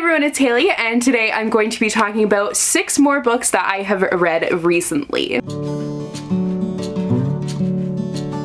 everyone, it's Hailey, and today I'm going to be talking about 6 more books that I have read recently.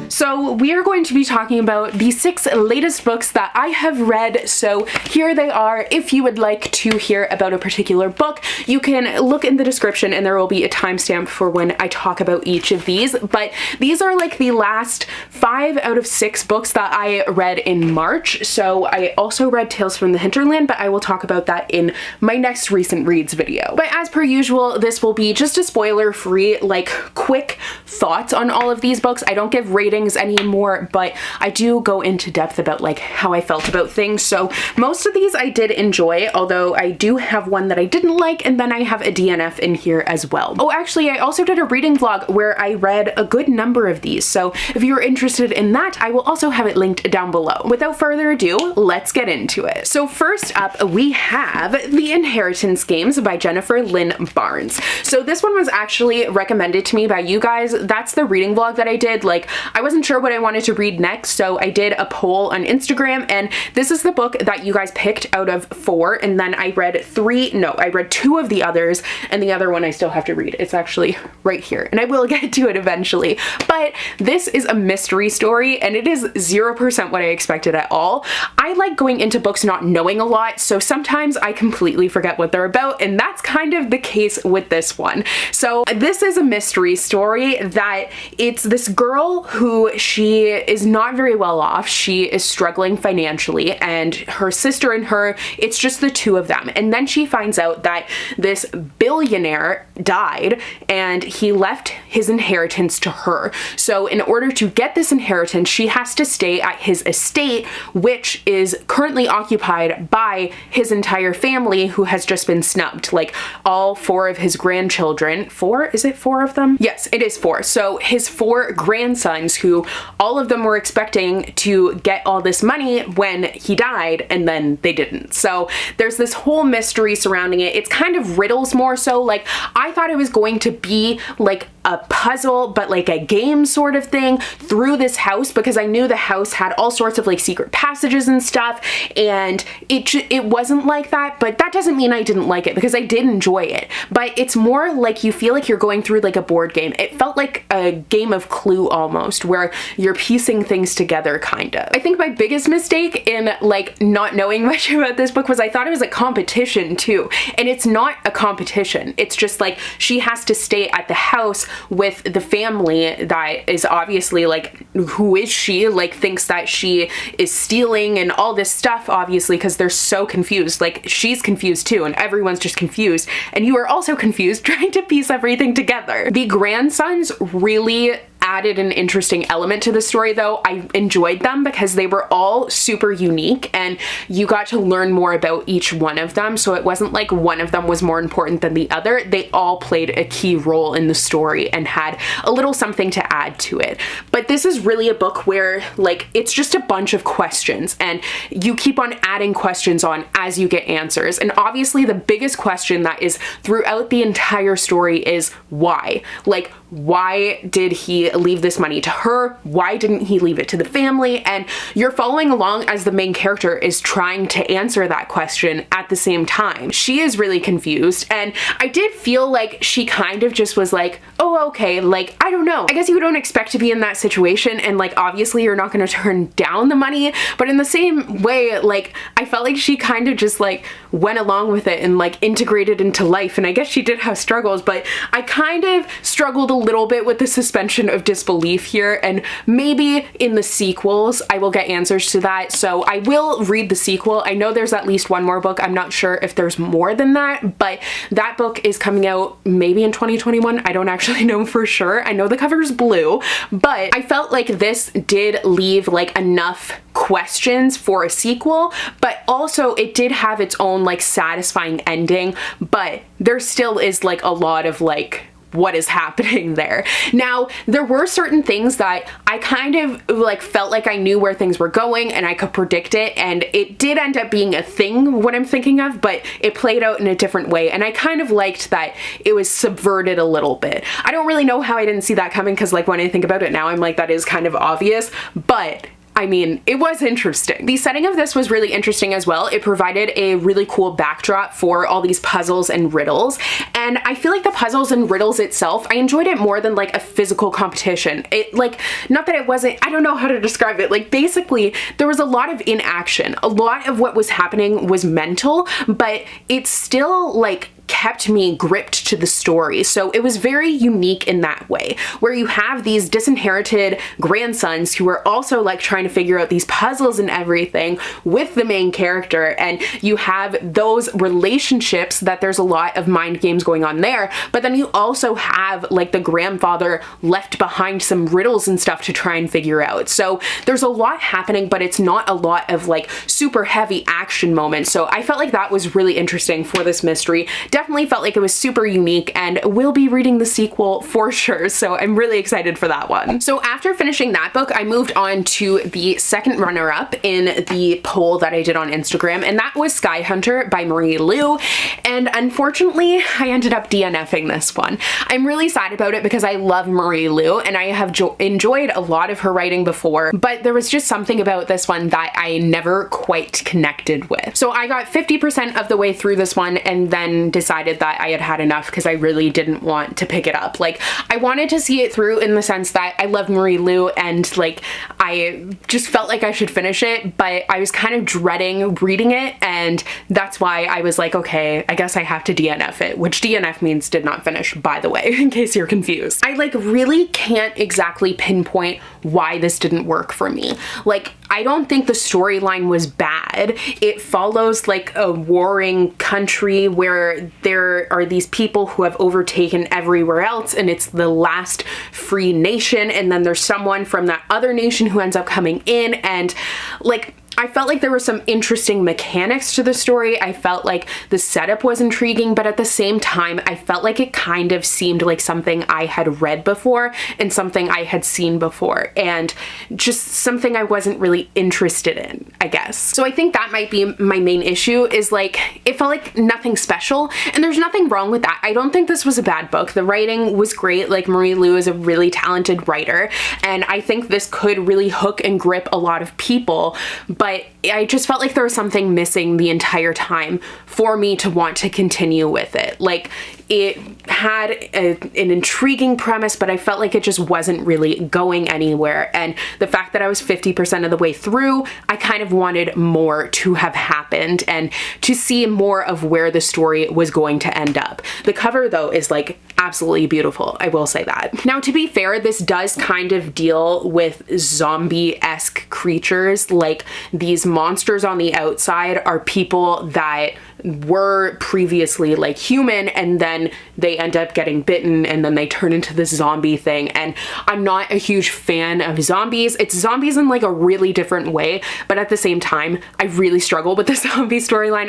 So we are going to be talking about the 6 latest books that I have read, so here they are. If you would like to hear about a particular book, you can look in the description and there will be a timestamp for when I talk about each of these, but these are like the last 5 out of 6 books that I read in March. So I also read Tales from the Hinterland, but I will talk about that in my next recent reads video. But as per usual, this will be just a spoiler-free, like, quick thoughts on all of these books. I don't give ratings anymore, but I do go into depth about like how I felt about things. So most of these I did enjoy, although I do have one that I didn't like, and then I have a DNF in here as well. Oh, actually, I also did a reading vlog where I read a good number of these, so if you're interested in that, I will also have it linked down below. Without further ado, let's get into it. So first up, we have The Inheritance Games by Jennifer Lynn Barnes. So this one was actually recommended to me by you guys. That's the reading vlog that I did. Like, I wasn't sure what I wanted to read next, so I did a poll on Instagram, and this is the book that you guys picked out of 4, and then I read 2 of the others, and the other one I still have to read. It's actually right here, and I will get to it eventually. But this is a mystery story, and it is 0% what I expected at all. I like going into books not knowing a lot, so sometimes I completely forget what they're about, and that's kind of the case with this one. So this is a mystery story that it's this girl who she is not very well off. She is struggling financially, and her sister and her, it's just the 2 of them. And then she finds out that this billionaire died and he left his inheritance to her. So in order to get this inheritance, she has to stay at his estate, which is currently occupied by his entire family, who has just been snubbed. Like, all 4 of his grandchildren. 4? Is it 4 of them? Yes, it is 4. So his 4 grandsons, who all of them were expecting to get all this money when he died, and then they didn't. So there's this whole mystery surrounding it. It's kind of riddles more so. Like, I thought it was going to be like a puzzle, but like a game sort of thing through this house, because I knew the house had all sorts of like secret passages and stuff, and it wasn't like that. But that doesn't mean I didn't like it, because I did enjoy it. But it's more like you feel like you're going through like a board game. It felt like a game of Clue almost, where you're piecing things together, kind of. I think my biggest mistake in like not knowing much about this book was I thought it was a competition too, and it's not a competition. It's just like she has to stay at the house with the family that is obviously like, who is she? Like, thinks that she is stealing and all this stuff, obviously, because they're so confused. Like, she's confused too, and everyone's just confused, and you are also confused trying to piece everything together. The grandsons really added an interesting element to the story, though. I enjoyed them because they were all super unique, and you got to learn more about each one of them, so it wasn't like one of them was more important than the other. They all played a key role in the story and had a little something to add to it. But this is really a book where, like, it's just a bunch of questions, and you keep on adding questions on as you get answers. And obviously the biggest question that is throughout the entire story is why? Like, why did he leave this money to her? Why didn't he leave it to the family? And you're following along as the main character is trying to answer that question at the same time. She is really confused, and I did feel like she kind of just was like, oh, okay, like, I don't know. I guess you don't expect to be in that situation, and like, obviously you're not going to turn down the money, but in the same way, like, I felt like she kind of just like went along with it and like integrated into life. And I guess she did have struggles, but I kind of struggled a little bit with the suspension of disbelief here, and maybe in the sequels I will get answers to that. So I will read the sequel. I know there's at least one more book. I'm not sure if there's more than that, but that book is coming out maybe in 2021. I don't actually know for sure. I know the cover's blue, but I felt like this did leave like enough questions for a sequel, but also it did have its own like satisfying ending, but there still is like a lot of like what is happening there. Now, there were certain things that I kind of like felt like I knew where things were going and I could predict it, and it did end up being a thing, what I'm thinking of, but it played out in a different way, and I kind of liked that it was subverted a little bit. I don't really know how I didn't see that coming, because like when I think about it now, I'm like, that is kind of obvious, but I mean, it was interesting. The setting of this was really interesting as well. It provided a really cool backdrop for all these puzzles and riddles. And I feel like the puzzles and riddles itself, I enjoyed it more than like a physical competition. It like, not that it wasn't, I don't know how to describe it. Like basically there was a lot of inaction. A lot of what was happening was mental, but it's still like kept me gripped to the story. So it was very unique in that way, where you have these disinherited grandsons who are also like trying to figure out these puzzles and everything with the main character, and you have those relationships that there's a lot of mind games going on there, but then you also have like the grandfather left behind some riddles and stuff to try and figure out. So there's a lot happening, but it's not a lot of like super heavy action moments. So I felt like that was really interesting for this mystery. Definitely felt like it was super unique, and will be reading the sequel for sure, so I'm really excited for that one. So after finishing that book, I moved on to the second runner-up in the poll that I did on Instagram, and that was Skyhunter by Marie Lu, and unfortunately I ended up DNFing this one. I'm really sad about it because I love Marie Lu and I have enjoyed a lot of her writing before, but there was just something about this one that I never quite connected with. So I got 50% of the way through this one and then decided that I had had enough because I really didn't want to pick it up. Like, I wanted to see it through in the sense that I love Marie Lu and like I just felt like I should finish it, but I was kind of dreading reading it, and that's why I was like, okay, I guess I have to DNF it, which DNF means did not finish, by the way, in case you're confused. I like really can't exactly pinpoint why this didn't work for me. Like, I don't think the storyline was bad. It follows like a warring country where there are these people who have overtaken everywhere else, and it's the last free nation, and then there's someone from that other nation who ends up coming in, and like I felt like there were some interesting mechanics to the story. I felt like the setup was intriguing, but at the same time, I felt like it kind of seemed like something I had read before and something I had seen before, and just something I wasn't really interested in, I guess. So I think that might be my main issue, is like, it felt like nothing special, and there's nothing wrong with that. I don't think this was a bad book. The writing was great. Like, Marie Lu is a really talented writer, and I think this could really hook and grip a lot of people, but I just felt like there was something missing the entire time for me to want to continue with it. Like, it had an intriguing premise, but I felt like it just wasn't really going anywhere. And the fact that I was 50% of the way through, I kind of wanted more to have happened and to see more of where the story was going to end up. The cover, though, is like absolutely beautiful. I will say that. Now, to be fair, this does kind of deal with zombie-esque creatures. Like, these monsters on the outside are people that were previously like human, and then they end up getting bitten, and then they turn into this zombie thing. And I'm not a huge fan of zombies. It's zombies in like a really different way, but at the same time, I really struggle with the zombie storyline.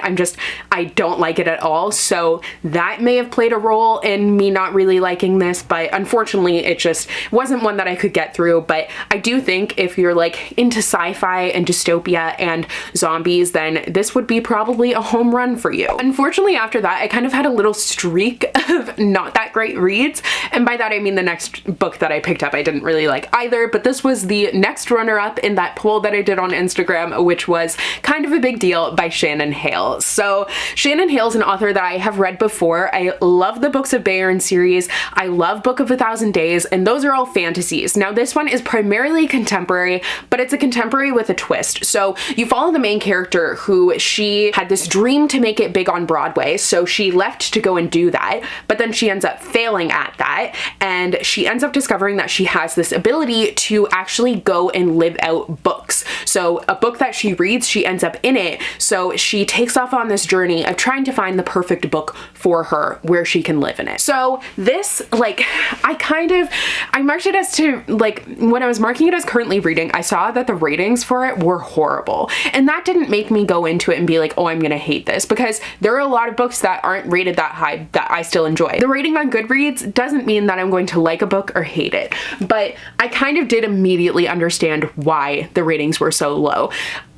I don't like it at all. So that may have played a role in me not really liking this, but unfortunately it just wasn't one that I could get through. But I do think if you're like into sci-fi and dystopia and zombies, then this would be probably a home run for you. Unfortunately, after that, I kind of had a little streak of not that great reads, and by that I mean the next book that I picked up I didn't really like either, but this was the next runner-up in that poll that I did on Instagram, which was Kind of a Big Deal by Shannon Hale. So Shannon Hale's an author that I have read before. I love the Books of Bayern series. I love Book of a Thousand Days, and those are all fantasies. Now, this one is primarily contemporary, but it's a contemporary with a twist. So you follow the main character who she had this dream to make it big on Broadway, so she left to go and do that, but then she ends up failing at that, and she ends up discovering that she has this ability to actually go and live out books. So a book that she reads, she ends up in it, so she takes off on this journey of trying to find the perfect book for her where she can live in it. So this, like, I marked it as to, like, when I was marking it as currently reading, I saw that the ratings for it were horrible, and that didn't make me go into it and be like, oh, I'm gonna hate this, because there are a lot of books that aren't rated that high that I still enjoy. The rating on Goodreads doesn't mean that I'm going to like a book or hate it, but I kind of did immediately understand why the ratings were so low.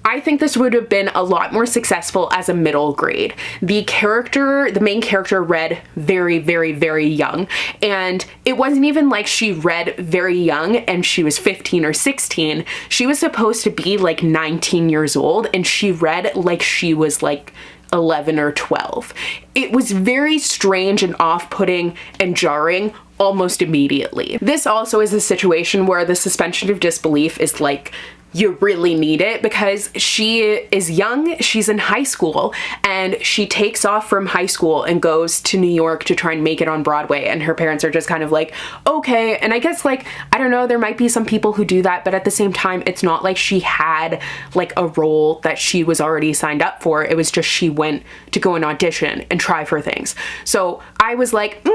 I think this would have been a lot more successful as a middle grade. The main character read very, very, very young, and it wasn't even like she read very young and she was 15 or 16. She was supposed to be like 19 years old, and she read like she was like 11 or 12. It was very strange and off-putting and jarring almost immediately. This also is a situation where the suspension of disbelief is like, you really need it, because she is young, she's in high school, and she takes off from high school and goes to New York to try and make it on Broadway, and her parents are just kind of like, okay. And I guess, like, I don't know, there might be some people who do that, but at the same time, it's not like she had like a role that she was already signed up for. It was just she went to go and audition and try for things. So I was like,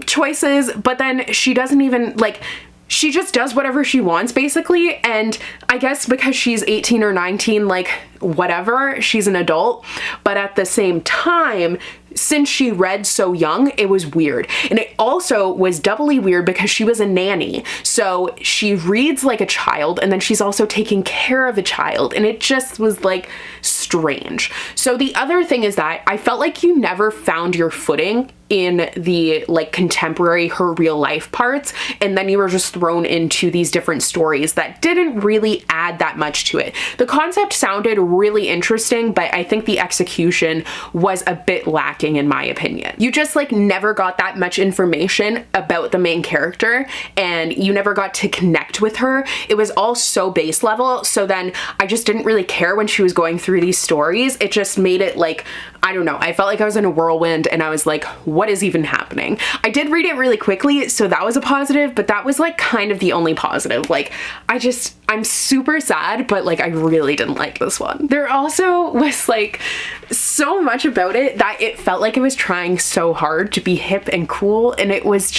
choices, but then she doesn't even, like, she just does whatever she wants, basically. And I guess because she's 18 or 19, like, whatever, she's an adult. But at the same time, since she read so young, it was weird. And it also was doubly weird because she was a nanny. So she reads like a child, and then she's also taking care of a child. And it just was like strange. So the other thing is that I felt like you never found your footing in the like contemporary, her real life parts, and then you were just thrown into these different stories that didn't really add that much to it. The concept sounded really interesting, but I think the execution was a bit lacking in my opinion. You just like never got that much information about the main character, and you never got to connect with her. It was all so base level, so then I just didn't really care when she was going through these stories. It just made it like, I don't know, I felt like I was in a whirlwind, and I was like, what is even happening? I did read it really quickly, so that was a positive, but that was like kind of the only positive. Like, I'm super sad, but like I really didn't like this one. There also was like so much about it that it felt like it was trying so hard to be hip and cool, and it was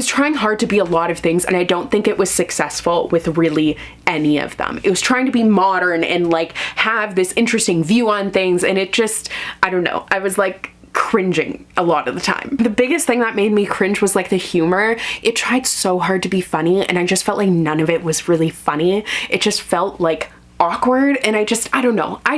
trying hard to be a lot of things, and I don't think it was successful with really any of them. It was trying to be modern and like have this interesting view on things, and it just, I don't know, I was like cringing a lot of the time. The biggest thing that made me cringe was like the humor. It tried so hard to be funny, and I just felt like none of it was really funny. It just felt like awkward, and I don't know. I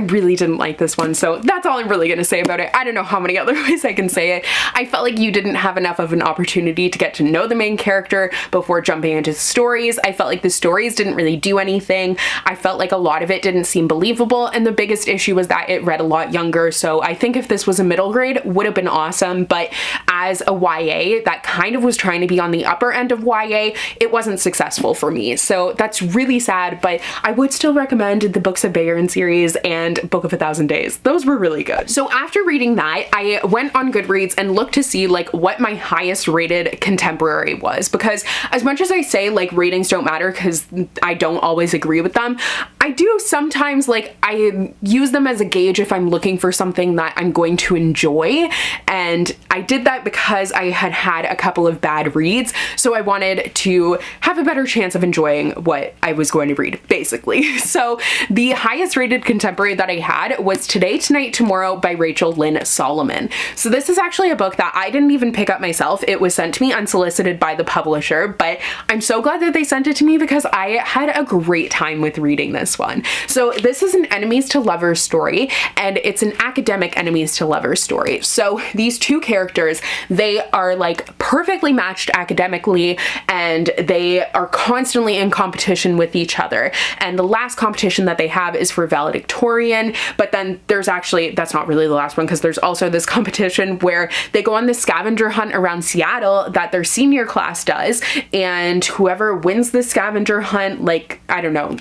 really didn't like this one, so that's all I'm really gonna say about it. I don't know how many other ways I can say it. I felt like you didn't have enough of an opportunity to get to know the main character before jumping into the stories. I felt like the stories didn't really do anything. I felt like a lot of it didn't seem believable, and the biggest issue was that it read a lot younger, so I think if this was a middle grade, would have been awesome, but as a YA that kind of was trying to be on the upper end of YA, it wasn't successful for me, so that's really sad, but I would still recommend the Books of Bayern series and Book of a Thousand Days. Those were really good. So after reading that, I went on Goodreads and looked to see like what my highest rated contemporary was, because as much as I say like ratings don't matter because I don't always agree with them, I do sometimes, like, I use them as a gauge if I'm looking for something that I'm going to enjoy, and I did that because I had had a couple of bad reads, so I wanted to have a better chance of enjoying what I was going to read, basically. So the highest rated contemporary that I had was Today, Tonight, Tomorrow by Lynn Soloman. So this is actually a book that I didn't even pick up myself. It was sent to me unsolicited by the publisher, but I'm so glad that they sent it to me because I had a great time with reading this one. So this is an enemies to lovers story, and it's an academic enemies to lovers story. So these two characters, they are like perfectly matched academically, and they are constantly in competition with each other. And the last competition that they have is for valedictorian, but then there's actually, that's not really the last one, because there's also this competition where they go on this scavenger hunt around Seattle that their senior class does, and whoever wins the scavenger hunt, like, I don't know,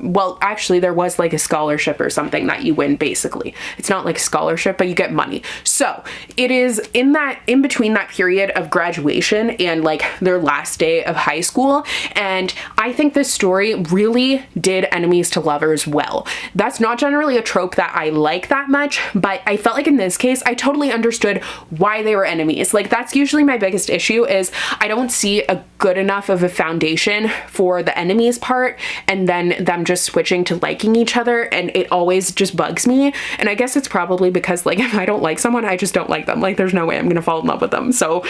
well, actually there was like a scholarship or something that you win, basically. It's not like a scholarship, but you get money. So it is in between that period of graduation and like their last day of high school, and I think this story really did enemies to lovers well. That's not generally a trope that I like that much, but I felt like in this case I totally understood why they were enemies. Like, that's usually my biggest issue, is I don't see a good enough of a foundation for the enemies part and then them just switching to liking each other, and it always just bugs me. And I guess it's probably because, like, if I don't like someone, I just don't like them. Like, there's no way I'm gonna fall in love with them. So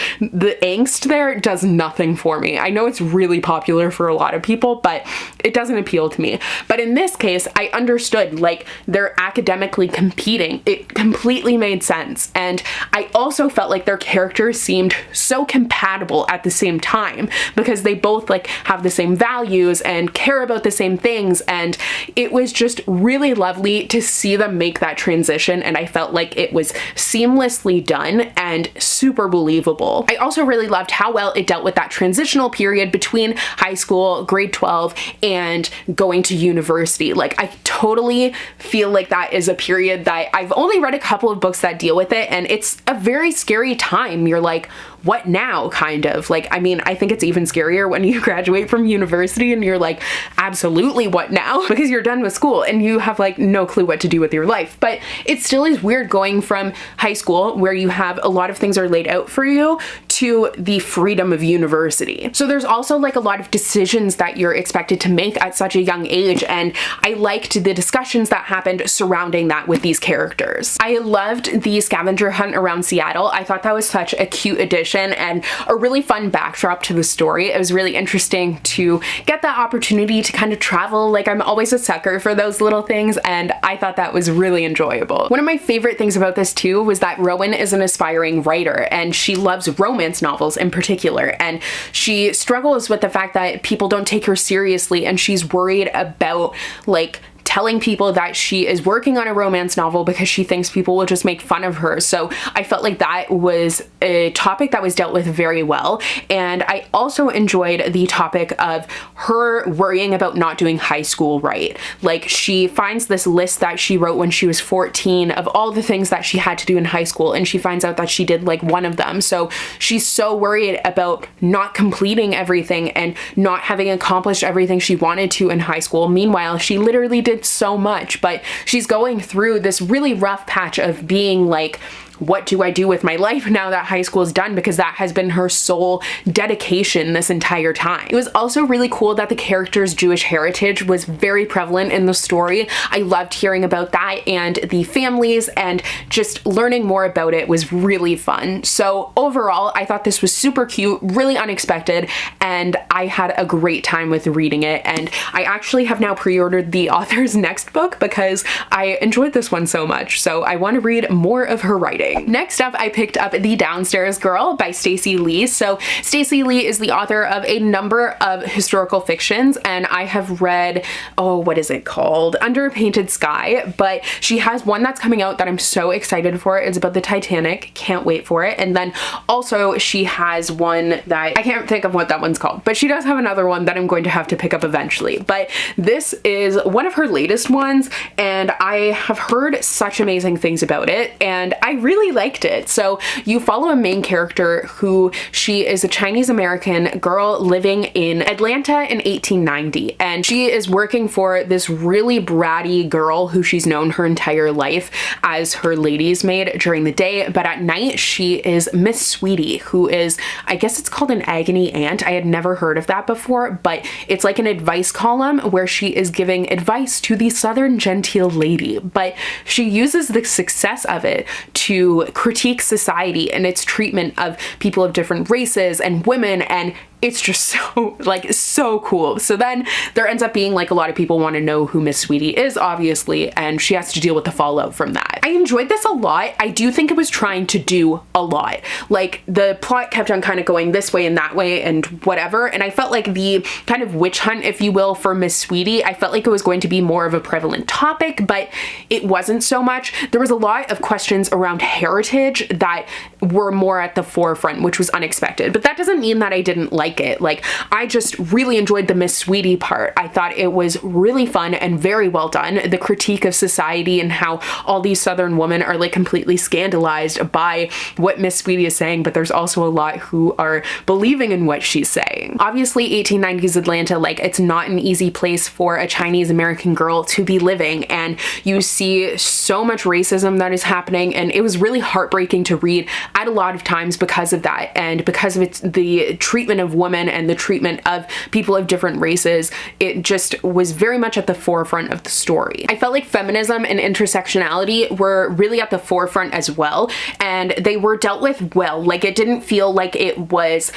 the angst there does nothing for me. I know it's really popular for a lot of people, but it doesn't appeal to me. But in this case, I understood, like, they're academically competing. It completely made sense. And I also felt like their characters seemed so compatible at the same time, because they both like have the same values and care about the same things, and it was just really lovely to see them make that transition, and I felt like it was seamlessly done and super believable. I also really loved how well it dealt with that transitional period between high school, grade 12, and going to university. Like, I totally feel like that is a period that I've only read a couple of books that deal with it, and it's a very scary time. You're like, what now, kind of. Like, I mean, I think it's even scarier when you graduate from university and you're like, absolutely, what now? Because you're done with school and you have like no clue what to do with your life. But it still is weird going from high school, where you have a lot of things are laid out for you, to the freedom of university. So there's also like a lot of decisions that you're expected to make at such a young age, and I liked the discussions that happened surrounding that with these characters. I loved the scavenger hunt around Seattle. I thought that was such a cute addition and a really fun backdrop to the story. It was really interesting to get that opportunity to kind of travel. Like, I'm always a sucker for those little things, and I thought that was really enjoyable. One of my favorite things about this too was that Rowan is an aspiring writer, and she loves romance novels in particular, and she struggles with the fact that people don't take her seriously, and she's worried about like telling people that she is working on a romance novel because she thinks people will just make fun of her. So I felt like that was a topic that was dealt with very well. And I also enjoyed the topic of her worrying about not doing high school right. Like, she finds this list that she wrote when she was 14 of all the things that she had to do in high school, and she finds out that she did like one of them. So she's so worried about not completing everything and not having accomplished everything she wanted to in high school. Meanwhile, she literally did so much, but she's going through this really rough patch of being like, what do I do with my life now that high school is done? Because that has been her sole dedication this entire time. It was also really cool that the character's Jewish heritage was very prevalent in the story. I loved hearing about that and the families, and just learning more about it was really fun. So overall, I thought this was super cute, really unexpected, and I had a great time with reading it. And I actually have now pre-ordered the author's next book because I enjoyed this one so much. So I want to read more of her writing. Next up, I picked up The Downstairs Girl by Stacey Lee. So Stacey Lee is the author of a number of historical fictions, and I have read, oh, what is it called? Under a Painted Sky, but she has one that's coming out that I'm so excited for. It's about the Titanic. Can't wait for it. And then also she has one that I can't think of what that one's called, but she does have another one that I'm going to have to pick up eventually. But this is one of her latest ones, and I have heard such amazing things about it, and I really liked it. So you follow a main character who, she is a Chinese American girl living in Atlanta in 1890, and she is working for this really bratty girl who she's known her entire life as her lady's maid during the day, but at night she is Miss Sweetie, who is, I guess it's called an agony aunt. I had never heard of that before, but it's like an advice column where she is giving advice to the Southern genteel lady, but she uses the success of it to critique society and its treatment of people of different races and women, and it's just so, like, so cool. So then there ends up being like a lot of people want to know who Miss Sweetie is, obviously, and she has to deal with the fallout from that. I enjoyed this a lot. I do think it was trying to do a lot. Like, the plot kept on kind of going this way and that way and whatever, and I felt like the kind of witch hunt, if you will, for Miss Sweetie, I felt like it was going to be more of a prevalent topic, but it wasn't so much. There was a lot of questions around heritage that were more at the forefront, which was unexpected, but that doesn't mean that I didn't like it. Like, I just really enjoyed the Miss Sweetie part. I thought it was really fun and very well done. The critique of society and how all these Southern women are like completely scandalized by what Miss Sweetie is saying, but there's also a lot who are believing in what she's saying. Obviously, 1890s Atlanta, like, it's not an easy place for a Chinese American girl to be living, and you see so much racism that is happening, and it was really heartbreaking to read at a lot of times because of that, and because of the treatment of of women and the treatment of people of different races, it just was very much at the forefront of the story. I felt like feminism and intersectionality were really at the forefront as well, and they were dealt with well. Like, it didn't feel like it was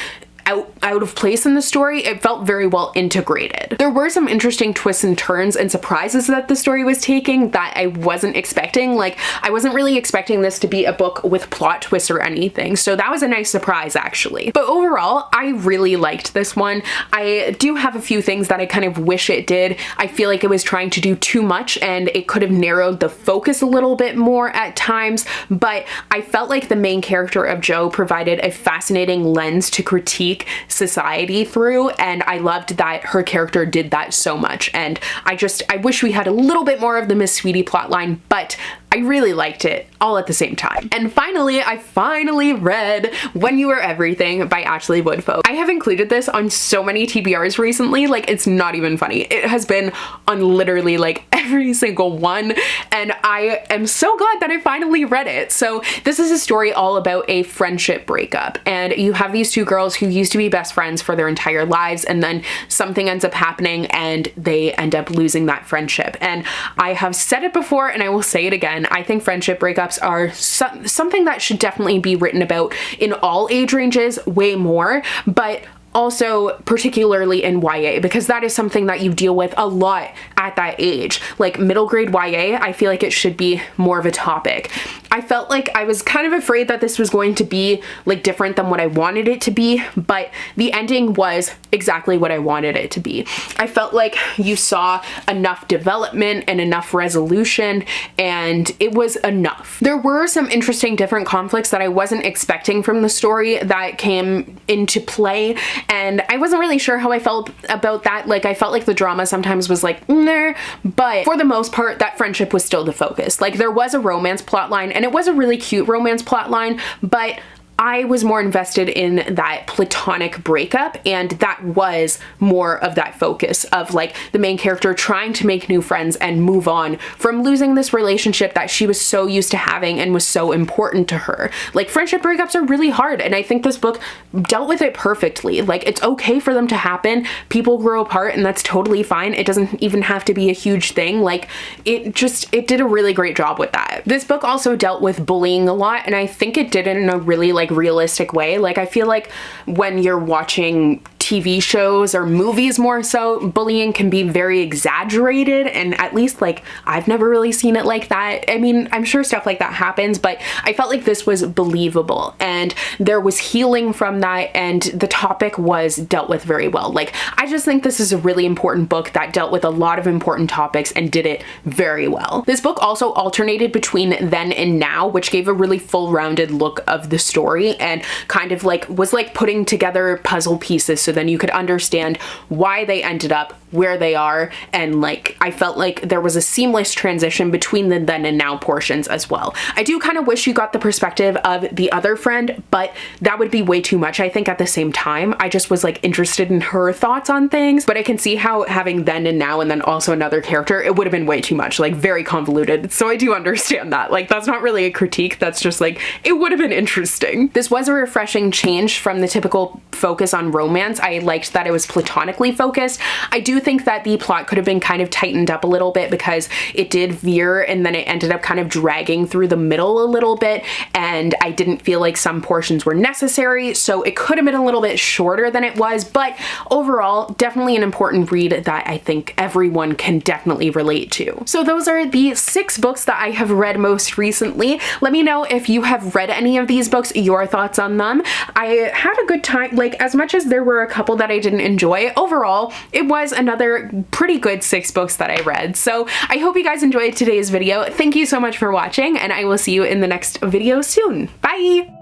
out of place in the story. It felt very well integrated. There were some interesting twists and turns and surprises that the story was taking that I wasn't expecting. Like, I wasn't really expecting this to be a book with plot twists or anything, so that was a nice surprise actually. But overall, I really liked this one. I do have a few things that I kind of wish it did. I feel like it was trying to do too much and it could have narrowed the focus a little bit more at times, but I felt like the main character of Jo provided a fascinating lens to critique society through, and I loved that her character did that so much. And I wish we had a little bit more of the Miss Sweetie plotline, but I really liked it all at the same time. And finally, I finally read When You Were Everything by Woodfolk. I have included this on so many TBRs recently, like it's not even funny. It has been on literally like every single one, and I am so glad that I finally read it. So this is a story all about a friendship breakup, and you have these two girls who used to be best friends for their entire lives, and then something ends up happening and they end up losing that friendship. And I have said it before and I will say it again, I think friendship breakups are something that should definitely be written about in all age ranges way more, but also particularly in YA, because that is something that you deal with a lot at that age. Like middle grade YA, I feel like it should be more of a topic. I felt like I was kind of afraid that this was going to be like different than what I wanted it to be, but the ending was exactly what I wanted it to be. I felt like you saw enough development and enough resolution, and it was enough. There were some interesting different conflicts that I wasn't expecting from the story that came into play, and I wasn't really sure how I felt about that. Like, I felt like the drama sometimes was like, nah, but for the most part, that friendship was still the focus. Like, there was a romance plotline, and it was a really cute romance plotline, but I was more invested in that platonic breakup, and that was more of that focus of like the main character trying to make new friends and move on from losing this relationship that she was so used to having and was so important to her. Like, friendship breakups are really hard, and I think this book dealt with it perfectly. Like, it's okay for them to happen. People grow apart, and that's totally fine. It doesn't even have to be a huge thing. Like, it did a really great job with that. This book also dealt with bullying a lot, and I think it did it in a really like realistic way. Like, I feel like when you're watching TV shows or movies more so, bullying can be very exaggerated, and at least like I've never really seen it like that. I mean, I'm sure stuff like that happens, but I felt like this was believable and there was healing from that, and the topic was dealt with very well. Like, I just think this is a really important book that dealt with a lot of important topics and did it very well. This book also alternated between then and now, which gave a really full-rounded look of the story and kind of like was like putting together puzzle pieces so then you could understand why they ended up where they are, and like I felt like there was a seamless transition between the then and now portions as well. I do kind of wish you got the perspective of the other friend, but that would be way too much, I think. At the same time, I just was like interested in her thoughts on things, but I can see how having then and now and then also another character, it would have been way too much, like very convoluted. So I do understand that. Like, that's not really a critique, that's just like, it would have been interesting. This was a refreshing change from the typical focus on romance. I liked that it was platonically focused. I do think that the plot could have been kind of tightened up a little bit because it did veer and then it ended up kind of dragging through the middle a little bit, and I didn't feel like some portions were necessary, so it could have been a little bit shorter than it was, but overall definitely an important read that I think everyone can definitely relate to. So those are the 6 books that I have read most recently. Let me know if you have read any of these books, your thoughts on them. I had a good time. Like, as much as there were a couple that I didn't enjoy, overall it was another pretty good 6 books that I read. So I hope you guys enjoyed today's video. Thank you so much for watching, and I will see you in the next video soon. Bye!